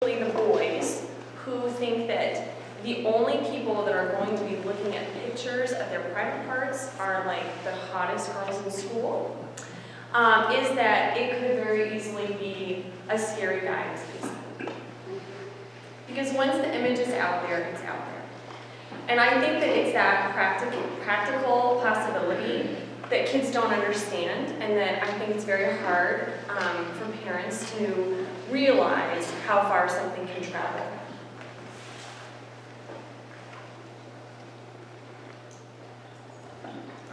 the boys who think that the only people that are going to be looking at pictures of their private parts are like the hottest girls in school, is that it could very easily be a scary guy in space. Because once the image is out there, it's out there. And I think that it's that practical possibility that kids don't understand, and that I think it's very hard for parents to realize how far something can travel.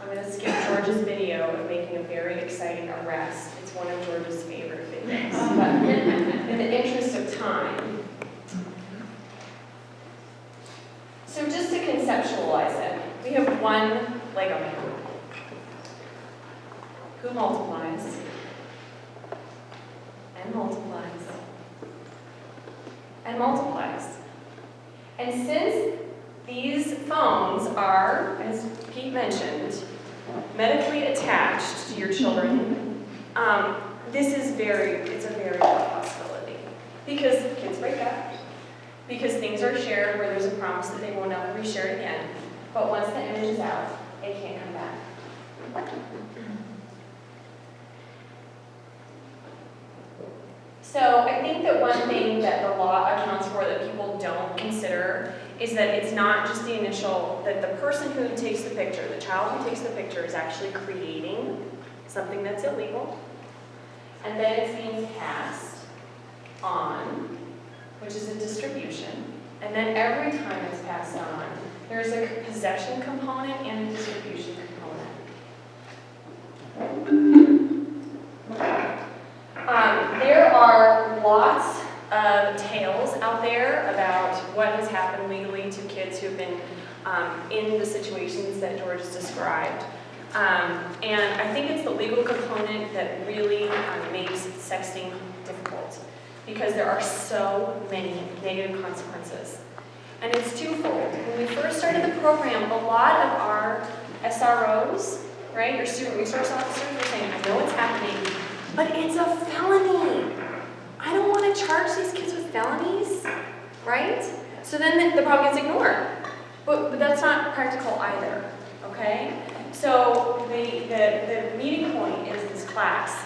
I'm going to skip George's video of making a very exciting arrest. It's one of George's favorite videos. But in the interest of time. So just to conceptualize it, we have one Lego man who multiplies and multiplies and multiplies. And since these phones are, as Pete mentioned, medically attached to your children, it's a very real possibility. Because kids break up, because things are shared where there's a promise that they will never be shared again. But once the image is out, it can't come back. So I think that one thing that the law accounts for that people don't consider is that it's not just the initial, that the person who takes the picture, the child who takes the picture, is actually creating something that's illegal. And then it's being passed on, which is a distribution. And then every time it's passed on, there's a possession component and a distribution component. There are lots of tales out there about what has happened legally to kids who've been in the situations that George has described. And I think it's the legal component that really makes sexting difficult, because there are so many negative consequences. And it's twofold. When we first started the program, a lot of our SROs, right, your student resource officers, were saying, I know what's happening, but it's a felony. I don't want to charge these kids with felonies, right? So then the problem gets ignored. But that's not practical either, okay? So the meeting point is this class.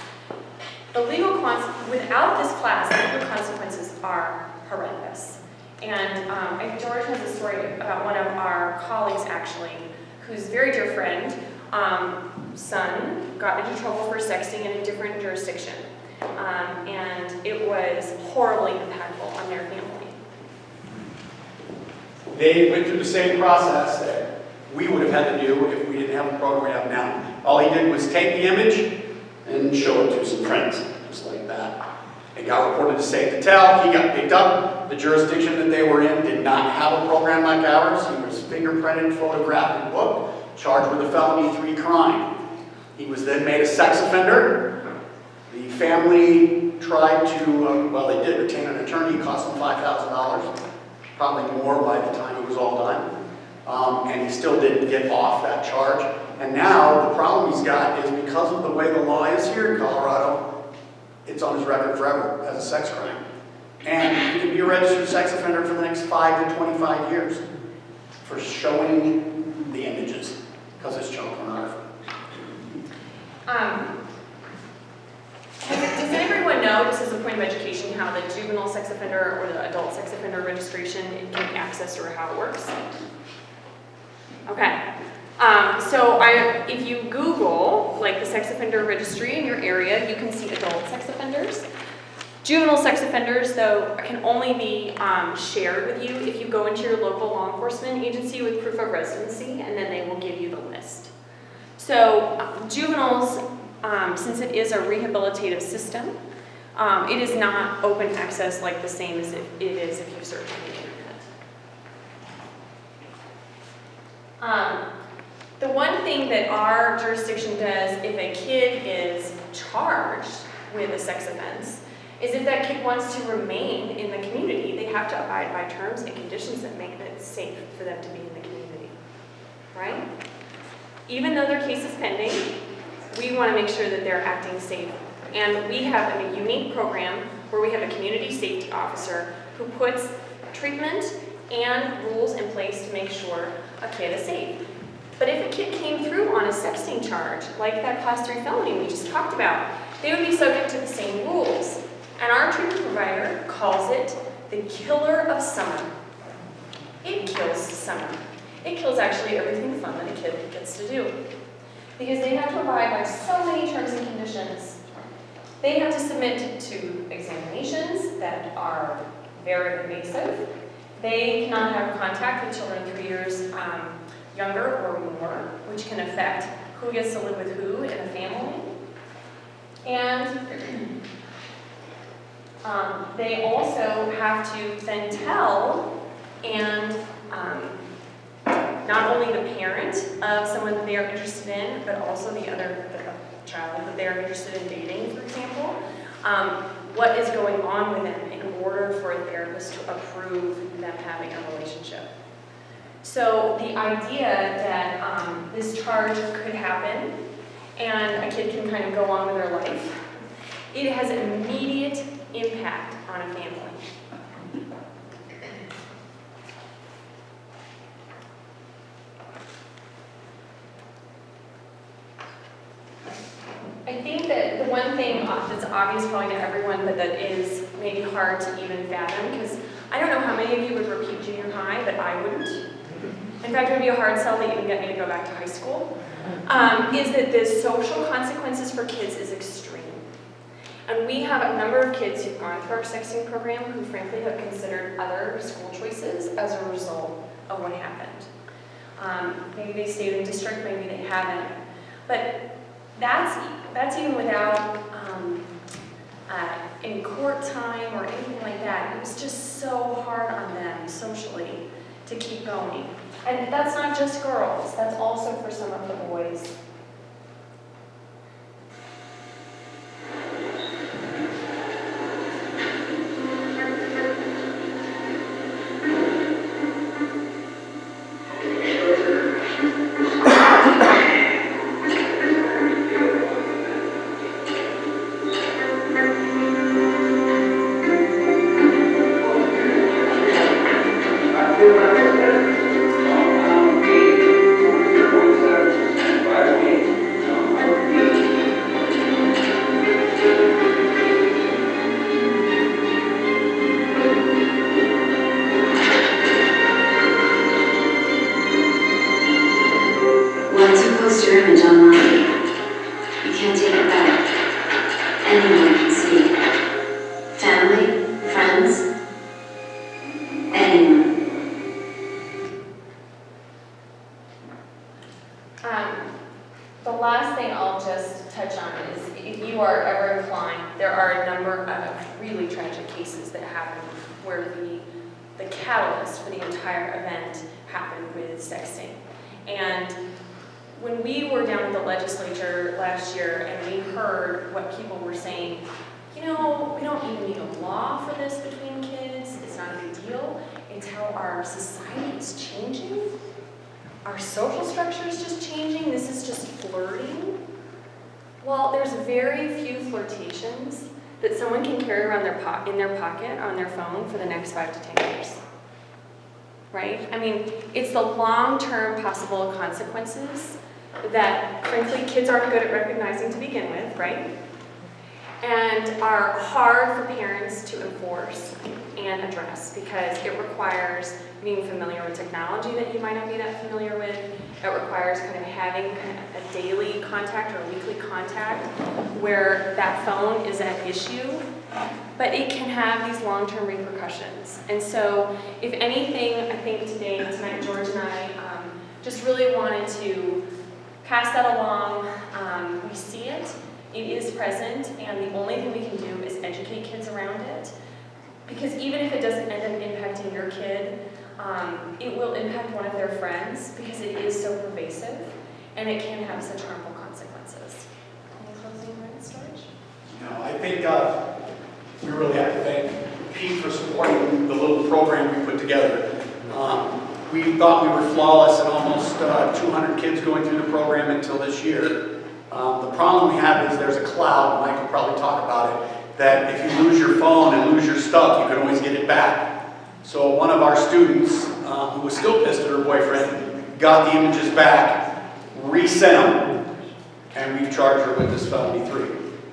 Without this class, the legal consequences are horrendous. And George has a story about one of our colleagues, actually, who's a very dear friend. Son got into trouble for sexting in a different jurisdiction. And it was horribly impactful on their family. They went through the same process that we would have had to do if we didn't have the program we have now. All he did was take the image and show it to some friends, just like that. It got reported to Safe to Tell. He got picked up. The jurisdiction that they were in did not have a program like ours. He was fingerprinted, photographed, and booked, charged with a felony 3 crime. He was then made a sex offender. The family tried to, well, they did retain an attorney. It cost them $5,000, probably more by the time it was all done. And he still didn't get off that charge. And now the problem he's got is because of the way the law is here in Colorado, it's on his record forever as a sex crime. And he can be a registered sex offender for the next 5 to 25 years for showing the images, because it's child pornography. Does everyone know, just as a point of education, how the juvenile sex offender or the adult sex offender registration can be accessed, or how it works? Okay. If you Google like the sex offender registry in your area, you can see adult sex offenders. Juvenile sex offenders, though, can only be shared with you if you go into your local law enforcement agency with proof of residency, and then they will give you the list. So juveniles, since it is a rehabilitative system, it is not open access like the same as it is if you search on the internet. The one thing that our jurisdiction does if a kid is charged with a sex offense is if that kid wants to remain in the community, they have to abide by terms and conditions that make it safe for them to be in the community, right? Even though their case is pending, we want to make sure that they're acting safe. And we have a unique program where we have a community safety officer who puts treatment and rules in place to make sure a kid is safe. But if a kid came through on a sexting charge, like that Class 3 felony we just talked about, they would be subject to the same rules. And our treatment provider calls it the killer of summer. It kills summer. It kills actually everything fun that a kid gets to do. Because they have to abide by so many terms and conditions. They have to submit to examinations that are very invasive. They cannot have contact with children 3 years younger or more, which can affect who gets to live with who in a family. And they also have to then tell and not only the parent of someone that they are interested in, but also the child that they are interested in dating, for example, what is going on with them in order for a therapist to approve them having a relationship. So the idea that this charge could happen and a kid can kind of go on with their life, it has an immediate impact on a family. I think that the one thing that's obvious probably to everyone, but that is maybe hard to even fathom, because I don't know how many of you would repeat junior high, but I wouldn't. In fact, it would be a hard sell to even get me to go back to high school, is that the social consequences for kids is extreme. And we have a number of kids who've gone through our sexting program who frankly have considered other school choices as a result of what happened. Maybe they stayed in district, maybe they haven't. But that's even without any court time or anything like that. It was just so hard on them socially to keep going. And that's not just girls, that's also for some of the boys. The last thing I'll just touch on is, if you are ever inclined, there are a number of really tragic cases that happen where the catalyst for the entire event happened with sexting. And when we were down at the legislature last year and we heard what people were saying, you know, we don't even need a law for this between kids, it's not a big deal, it's how our society is changing. Our social structure is just changing. This is just flirting. Well, there's very few flirtations that someone can carry around in their pocket on their phone for the next 5 to 10 years. Right? I mean, it's the long-term possible consequences that, frankly, kids aren't good at recognizing to begin with, right? And are hard for parents to enforce and address because it requires being familiar with technology that you might not be that familiar with. It requires kind of having a daily contact or a weekly contact where that phone is an issue, but it can have these long-term repercussions. And so, if anything, I think tonight, George and I just really wanted to pass that along. We see it. It is present, and the only thing we can do is educate kids around it. Because even if it doesn't end up impacting your kid, it will impact one of their friends because it is so pervasive, and it can have such harmful consequences. Any closing words, George? No, I think we really have to thank Pete for supporting the little program we put together. We thought we were flawless and almost 200 kids going through the program until this year. The problem we have is there's a cloud, Mike will probably talk about it, that if you lose your phone and lose your stuff, you can always get it back. So one of our students, who was still pissed at her boyfriend, got the images back, resent them, and we've charged her with this felony 3.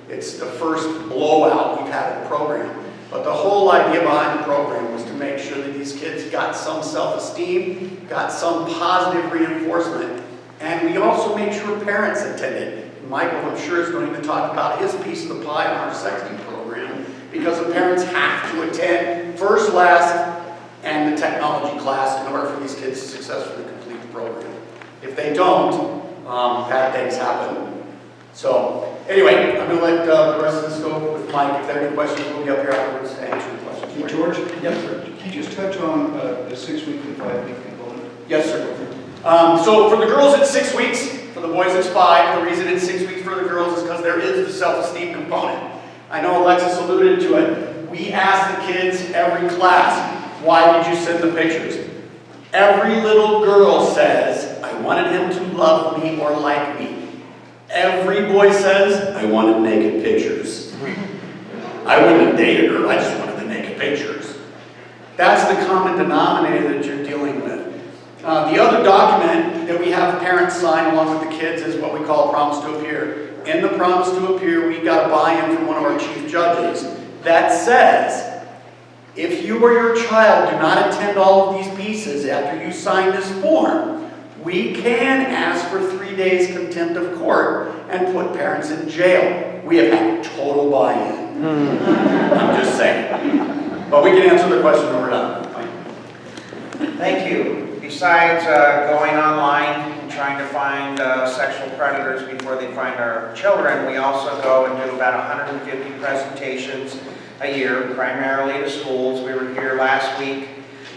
It's the first blowout we've had in the program. But the whole idea behind the program was to make sure that these kids got some self-esteem, got some positive reinforcement, and we also made sure parents attended. Michael, I'm sure, is going to talk about his piece of the pie on our sexting program, because the parents have to attend first, last, and the technology class in order for these kids to successfully complete the program. If they don't, bad things happen. So, anyway, I'm going to let the rest of this go with Mike. If there are any questions, we'll be up here afterwards to answer the questions. Hey, George? Yes, sir. Can you just touch on the 6-week and 5-week component? Yes, sir. So for the girls, it's 6 weeks. For the boys, it's 5. The reason it's 6 weeks for the girls is because there is the self-esteem component. I know Alexis alluded to it. We ask the kids every class, why did you send the pictures? Every little girl says, I wanted him to love me or like me. Every boy says, I wanted naked pictures. I wouldn't have dated her, I just wanted the naked pictures. That's the common denominator that you're dealing with. The other document that we have parents sign along with the kids is what we call a promise to appear. In the promise to appear, we got a buy-in from one of our chief judges that says, if you or your child do not attend all of these pieces after you sign this form, we can ask for 3 days contempt of court and put parents in jail. We have had total buy-in. I'm just saying. But we can answer the question when we're done. Thank you. Besides going online and trying to find sexual predators before they find our children, we also go and do about 150 presentations a year, primarily to schools. We were here last week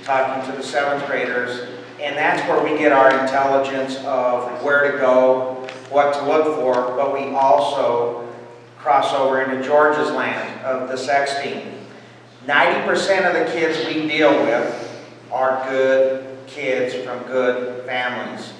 talking to the 7th graders, and that's where we get our intelligence of where to go, what to look for, but we also cross over into George's land of the sexting. 90% of the kids we deal with are good kids from good families.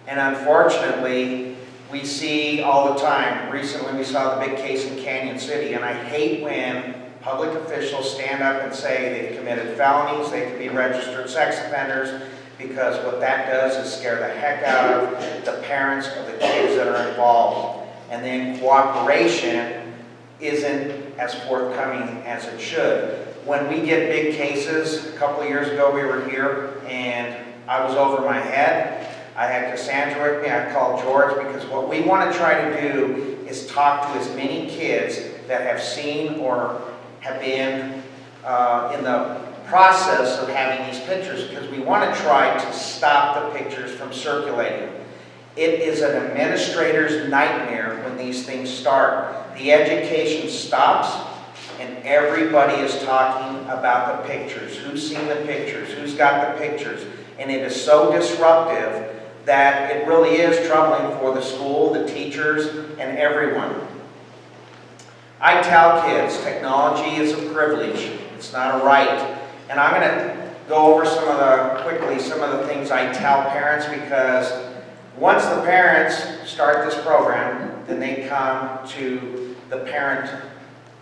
And unfortunately, we see all the time. Recently we saw the big case in Canyon City, and I hate when public officials stand up and say they've committed felonies, they could be registered sex offenders, because what that does is scare the heck out of the parents of the kids that are involved. And then cooperation isn't as forthcoming as it should. When we get big cases, a couple of years ago we were here and I was over my head. I had Cassandra with me, I called George, because what we want to try to do is talk to as many kids that have seen or have been in the process of having these pictures, because we want to try to stop the pictures from circulating. It is an administrator's nightmare when these things start. The education stops and everybody is talking about the pictures. Who's seen the pictures? Who's got the pictures? And it is so disruptive that it really is troubling for the school, the teachers, and everyone. I tell kids, technology is a privilege. It's not a right. And I'm going to go over some of the things I tell parents, because once the parents start this program, then they come to the parent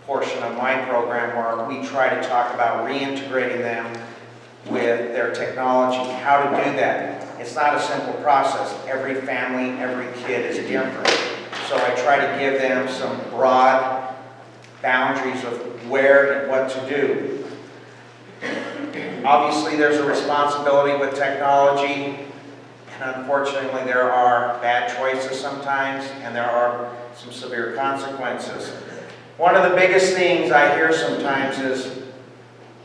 portion of my program where we try to talk about reintegrating them with their technology, how to do that. It's not a simple process. Every family, every kid is different. So I try to give them some broad boundaries of where and what to do. Obviously, there's a responsibility with technology, and unfortunately, there are bad choices sometimes, and there are some severe consequences. One of the biggest things I hear sometimes is,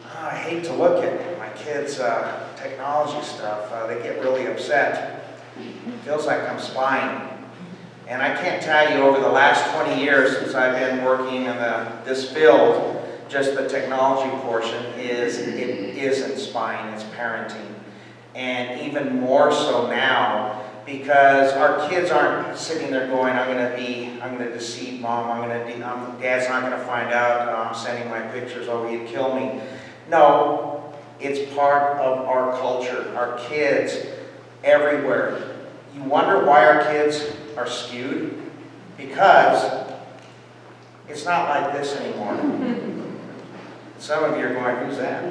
oh, I hate to look at my kids' technology stuff. They get really upset. It feels like I'm spying. And I can't tell you, over the last 20 years since I've been working in this field, just the technology portion isn't spying, it's parenting. And even more so now, because our kids aren't sitting there going, I'm going to deceive mom, dad's not going to find out I'm sending my pictures, oh, he'd kill me. No, it's part of our culture, our kids everywhere. You wonder why our kids are skewed? Because it's not like this anymore. Some of you are going, who's that?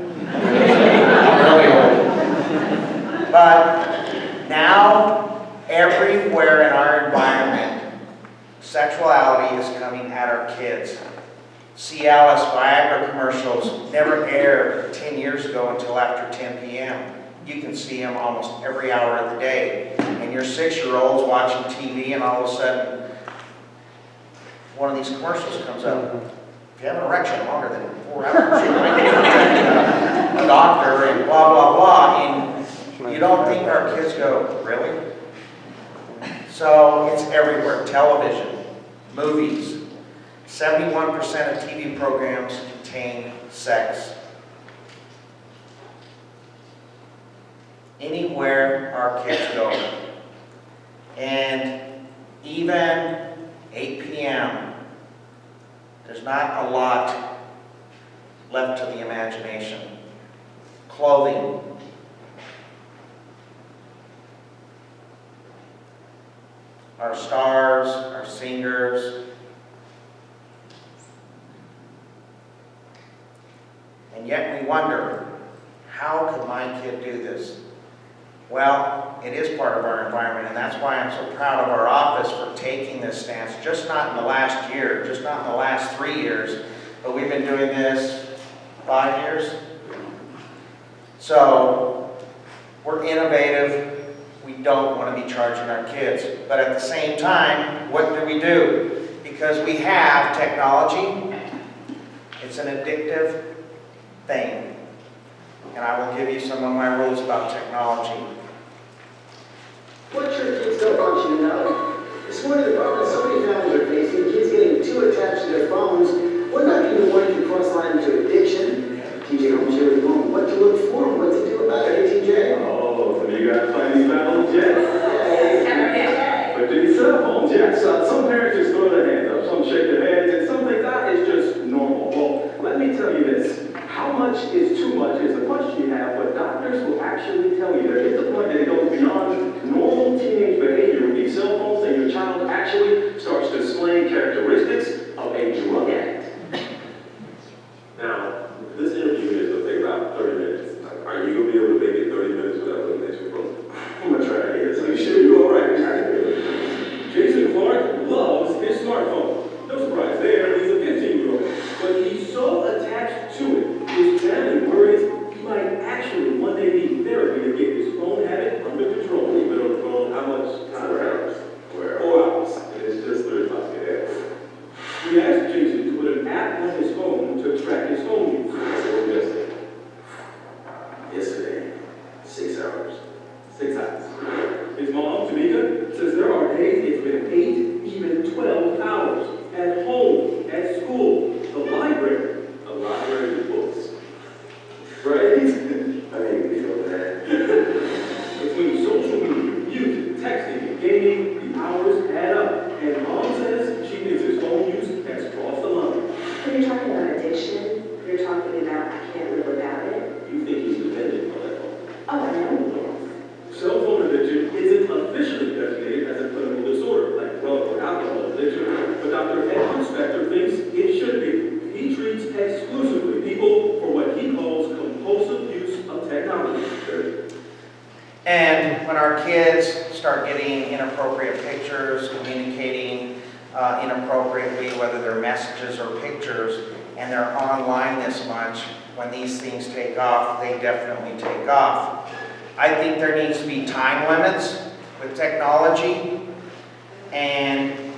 aired 10 years ago until after 10 p.m. You can see them almost every hour of the day. And your 6-year-old's watching TV and all of a sudden, one of these commercials comes up. If you have an erection longer than 4 hours, you might need to contact a doctor and blah, blah, blah. And you don't think our kids go, really? So it's everywhere. Television, movies. 71% of TV programs contain sex. Anywhere our kids go. And even 8 p.m., there's not a lot left to the imagination. Clothing. Our stars, our singers. And yet we wonder, how could my kid do this? Well, it is part of our environment, and that's why I'm so proud of our office for taking this stance, just not in the last year, just not in the last 3 years, but we've been doing this 5 years. So, we're innovative. We don't want to be charging our kids. But at the same time, what do? Because we have technology. It's an addictive thing. And I will give you some of my rules about technology. What's your kids don't want you to know? This morning, the problem so many families are facing, kids getting too attached to their phones, would not be the one to cross line into addiction. TJ Holmes here with you on what to look for and what to do about it. Hey, TJ. Oh, so you got to find these battles yet? Hey. But to these cell phones, yes. Some parents just throw their hands up, some shake their heads, and some think that is just normal. Well, let me tell you this. How much is too much is a question you have, but doctors will actually tell you there is a point that it goes beyond normal teenage behavior with these cell phones, and your child actually starts displaying characteristics of a drug addict. Now, this interview is going to take about 30 minutes. Are you going to be able to make it 30 minutes without looking at your phone? I'm going to try it here. So you sure you're all right? Jason Clark loves his smartphone. No surprise there, he's a 15-year-old. But he's so attached to it, his family worries he might actually one day need therapy to get his phone habit under control. You've been on the phone how much time? 4 hours. 4 hours. And it's just 35 minutes. We asked Jason to put an app on his phone to track his phone use. So yesterday, 6 hours. 6 hours. His mom, Tamika, says there are days it's been 8, even 12 hours. At home, at school, the library of books. Right? I mean, we feel bad. Between social media, music, texting, and gaming, the hours add up. And mom says she thinks his phone use has crossed the line. When you're talking about addiction, you're talking about I can't live without it. You think he's dependent on that phone? Oh, I know he is. Cell phone addiction isn't officially designated as a clinical disorder, like drug or alcohol addiction, but Dr. Ed Spector thinks it should be. He treats exclusively people for what he calls compulsive use of technology. And when our kids start getting inappropriate pictures, communicating inappropriately, whether they're messages or pictures, and they're online this much, when these things take off, they definitely take off. I think there needs to be time limits with technology, and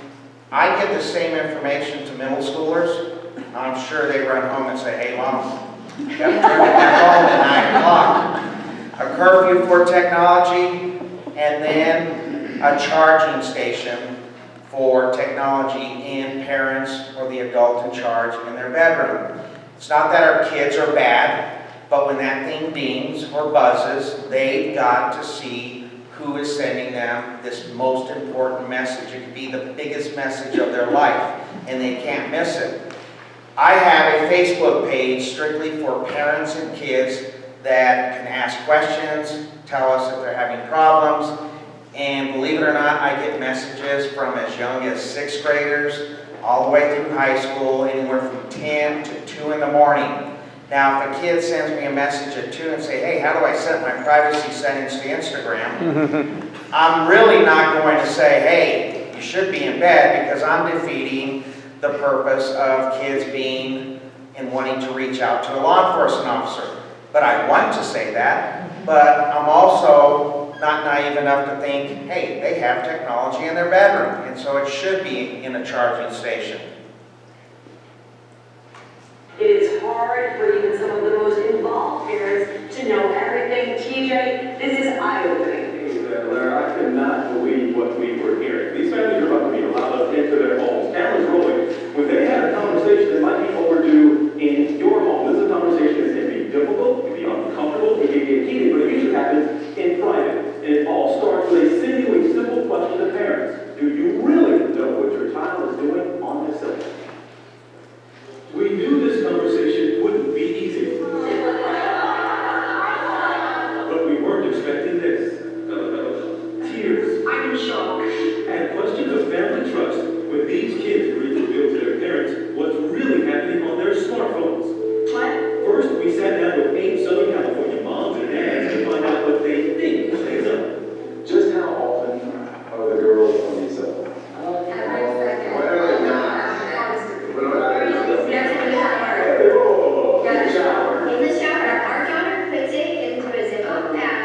I give the same information to middle schoolers. I'm sure they run home and say, hey, Mom, you got to turn it back home at 9 o'clock. A curfew for technology, and then a charging station for technology in parents or the adult in charge in their bedroom. It's not that our kids are bad, but when that thing dings or buzzes, they've got to see who is sending them this most important message. It could be the biggest message of their life, and they can't miss it. I have a Facebook page strictly for parents and kids that can ask questions, tell us if they're having problems, and believe it or not, I get messages from as young as 6th graders all the way through high school, anywhere from 10 to 2 in the morning. Now, if a kid sends me a message at 2 and say, hey, how do I set my privacy settings to Instagram? I'm really not going to say, hey, you should be in bed, because I'm defeating the purpose of kids being in wanting to reach out to a law enforcement officer. But I want to say that, but I'm also not naive enough to think, hey, they have technology in their bedroom, and so it should be in a charging station. It is hard for even some of the most involved parents to know everything. TJ, this is eye-opening. Lara, I cannot believe what we were hearing. These families are about to be allowed into their homes. Cameras rolling. When they had a conversation that might be overdue in your home, this is a conversation that can be difficult, it can be uncomfortable, it can get heated, but it usually happens in private. And it all starts with a seemingly simple question to parents. Do you really know what your child is doing on his cell phone? We knew this conversation wouldn't be easy. But we weren't expecting this. Tears. I'm in shock. And questions of family trust when these kids agreed to reveal to their parents what's really happening on their smartphones. What? First, we sat down with 8 Southern California moms and dads to find out what they think they've done. Just how often are the girls on these cell phones? Whatever they got. In the shower, our daughter puts it into a zip-up bag,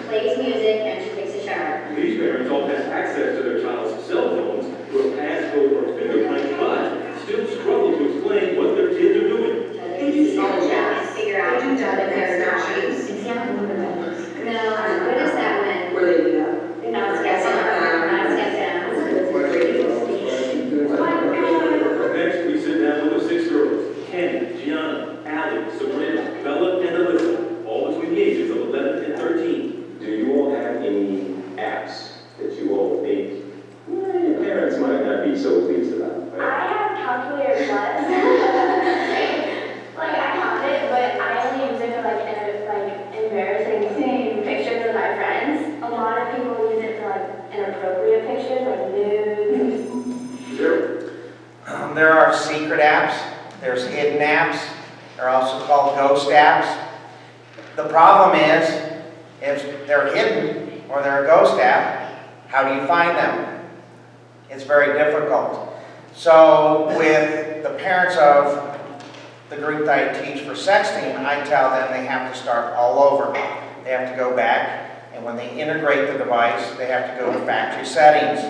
plays music, and she takes a shower. These parents all have access to their child's cell phones through a passcode or fingerprint, but still struggle to explain what their kids are doing. They do figure out whether they're not. No, what is that when? Where they do that? Not step up, not step down. Next, we sit down with the 6 girls, Kenny, Gianna, Allie, Sabrina, Bella, and Alyssa, all between the ages of 11 and 13. Do you all have any apps that you all think your parents might not be so pleased about? I have Calculator Plus. Like, I have it, but I only use it for, embarrassing seeing pictures of my friends. A lot of people use it for, inappropriate pictures, like nudes. Zero. There are secret apps, there's hidden apps, they're also called ghost apps. The problem is, if they're hidden or they're a ghost app, how do you find them? It's very difficult. So with the parents of the group that I teach for sexting, I tell them they have to start all over. They have to go back, and when they integrate the device, they have to go to factory settings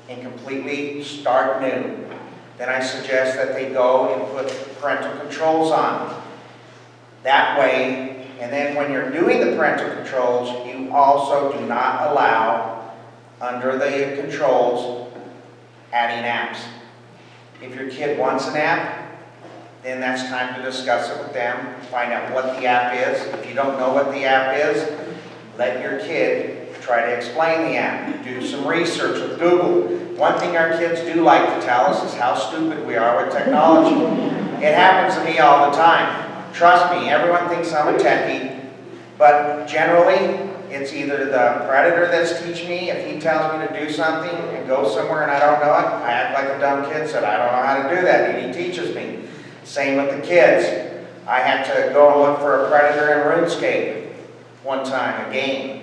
and completely start new. Then I suggest that they go and put parental controls on. That way, and then when you're doing the parental controls, you also do not allow, under the controls, adding apps. If your kid wants an app, then that's time to discuss it with them, find out what the app is. If you don't know what the app is, let your kid try to explain the app. Do some research with Google. One thing our kids do like to tell us is how stupid we are with technology. It happens to me all the time. Trust me, everyone thinks I'm a techie, but generally, it's either the predator that's teaching me. If he tells me to do something and go somewhere and I don't know it, I act like a dumb kid, said, I don't know how to do that, and he teaches me. Same with the kids. I had to go and look for a predator in RuneScape one time, a game.